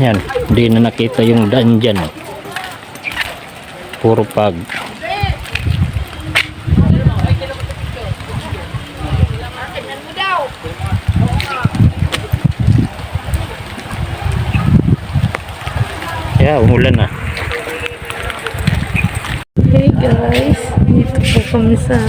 Yan, hindi na nakita yung daan dyan. Puro pag. Yeah, umulan na. Hey guys, dito po kami sa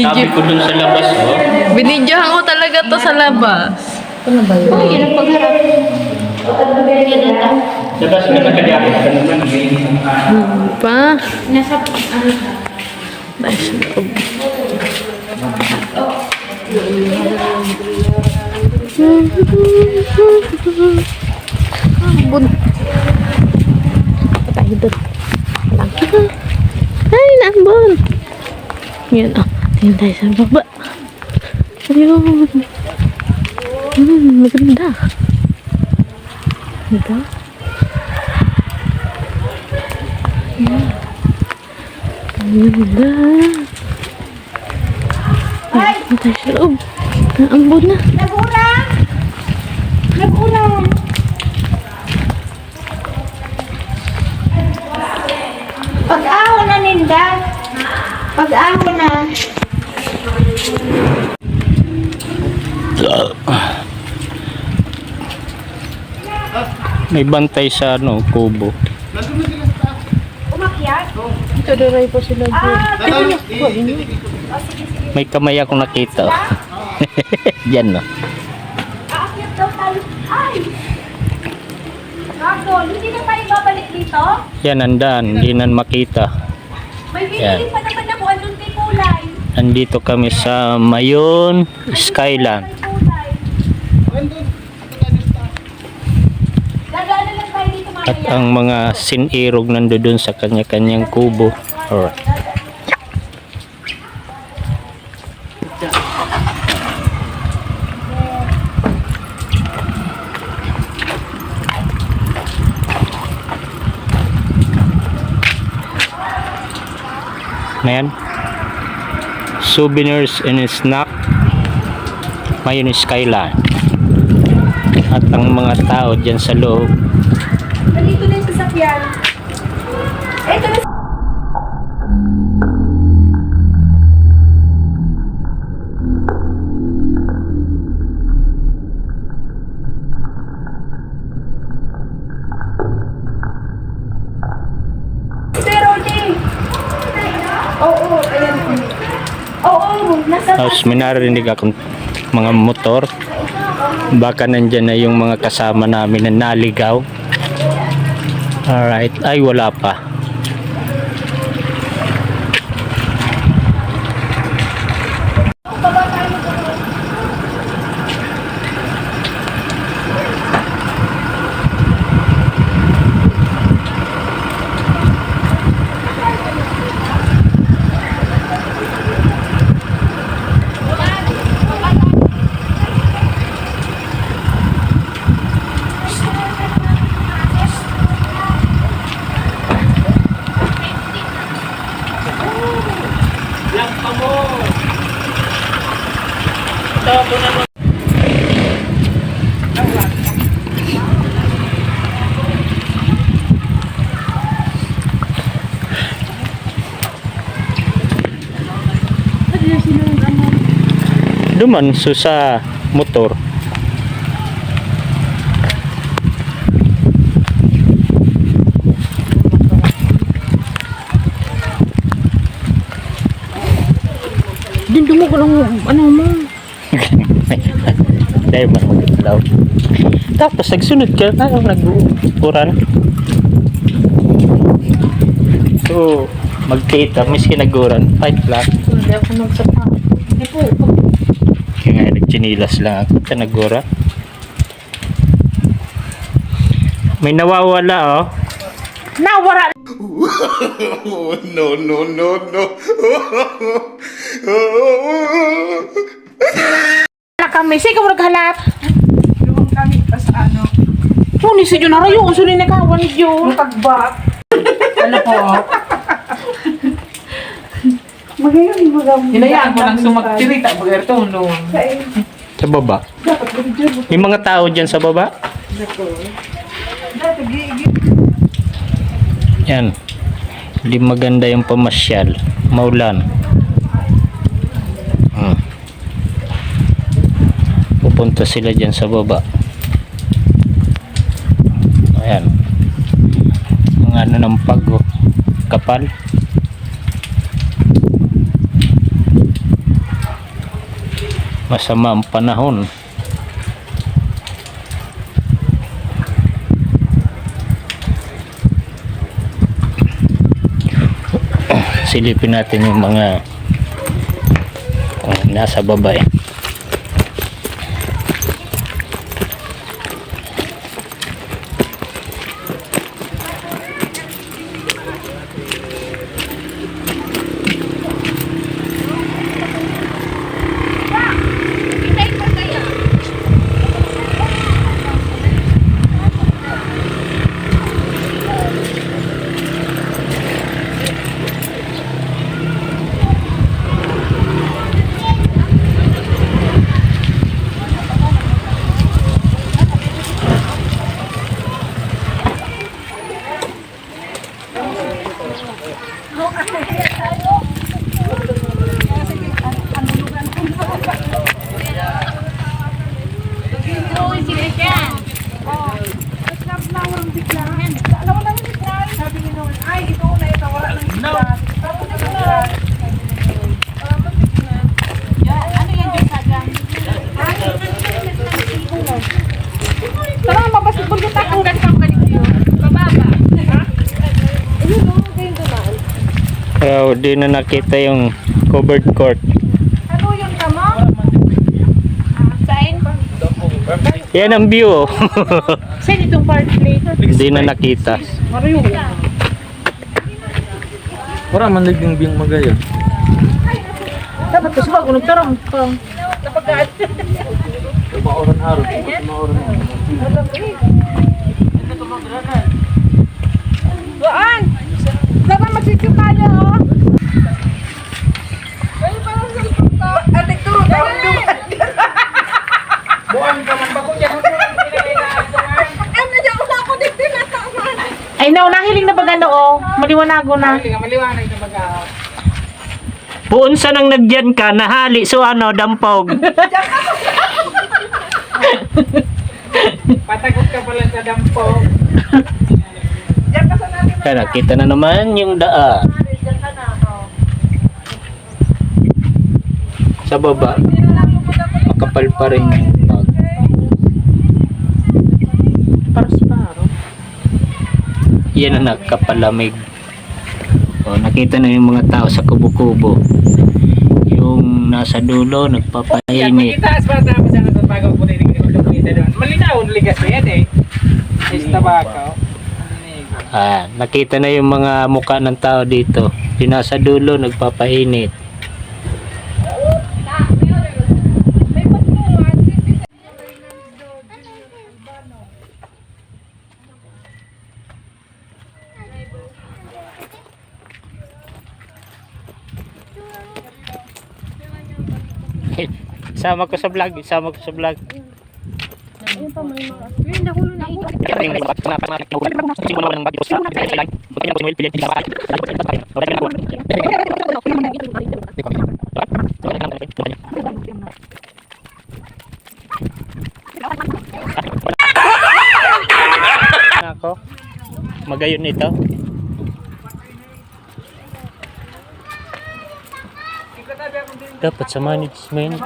Sabi ko dun sa labas, oh. Binidyohan ko talaga to sa labas. Ano ba yun? Oh, yan ang pagharap. Labas na nakadapit ka naman. Pa? Nasa, ano ka? Dahil sa loob. Ambon. Patay doon. Ay, naambon. Yan, oh. Tingnan tayo sa baba. Ayun. Maganda. Ito. Yan. Maganda. Ay, tingnan tayo sa loob. Naambon na. Nag-ulang! Nag-ulang! Pag-ahon na ninda. Pag-ahon na. May bantay sa ano, kubo. Umakyat? Ito daray pa sila. May kamay akong nakita. Yan, no. Aakyat daw tayo. Ay! Gagol, hindi na tayo babalik dito? Yan, andaan. Hindi na makita. May binili pa naman ako. Anong may kulay? Nandito kami sa Mayon Skyland. May kulay. Dadaan na lang tayo dito At mamaya. ang mga sinirog nandoon sa kanya-kanyang kubo. Alright. Na yan. Souvenirs and snack. Mayon Skyline. At ang mga tao dyan sa loob. Nandito na yung sasakyan. Ito na. Sir Roji. Oo, ayan. Oo, nasa Tapos may narinig akong mga motor. Baka nandyan na yung mga kasama namin na naligaw. Alright. Ay, wala pa. Duman so sa motor. Dindo mo ko lang, ano mo. Dahil man mag-ilaw. Tapos nagsunod ka, ayaw nag-uran. So, magkita, miski nag-uran, fight lang. Hindi ako nagsapa. Hindi po. Kaya nga, nagchinilas lang ako sa nag-uran. May nawawala, oh. Nawara! No, no, no, no. Wala kami. Sige mo naghalap. Doon kami pa sa ano. Puni si Jun. Arayo. Ang sulit na kawan ni Jun. Tagba. Ano po? Magayon, magayon. Hinayaan ko lang sumagtirita. Bagarito. Sa baba. May mga tao dyan sa baba. Yan. Hindi maganda yung pamasyal. Maulan. Pupunta sila dyan sa baba. Ayan. Mga ano ng pago. Kapal. Masama ang panahon. Silipin natin yung mga nasa baba eh. Kaya di na nakita yung covered court. Ano yung tama? Sain? Yan ang view oh. Saan itong part plate? Di na nakita. Arayo. Wala man naging biyang magayon. Dapat kasi bago nagtarang ka. Mauran araw. Mauran araw. Doon! Dapat magsisip tayo, oh! Ay, parang sa ito ka. Ate, turo, tawag duman. Buwan ka man ba ko dyan? Ano dyan? Wala ko dito na taman. Ay, nahiling na baga oh. Maliwanago na. Maliwanag na baga. Puun sa nang nagyan ka, nahali so ano, dampog. Patagot ka pala sa dampo. Kaya nakita na naman yung daan. Sa baba, makapal pa rin yung bag. Paras-paro. Yan ang nakapalamig. O, nakita na yung mga tao sa kubo-kubo. Yung nasa dulo, nagpapainit. Itaas para sa mga sa pagaw po tayo doon. Malinaw, ligas na yan eh. Is tabako. Nakita na yung mga mukha ng tao dito. Yung nasa dulo, nagpapainit. Sama ko sa vlog, sama ko sa vlog. Ako, magayon ito. Dapat sa management.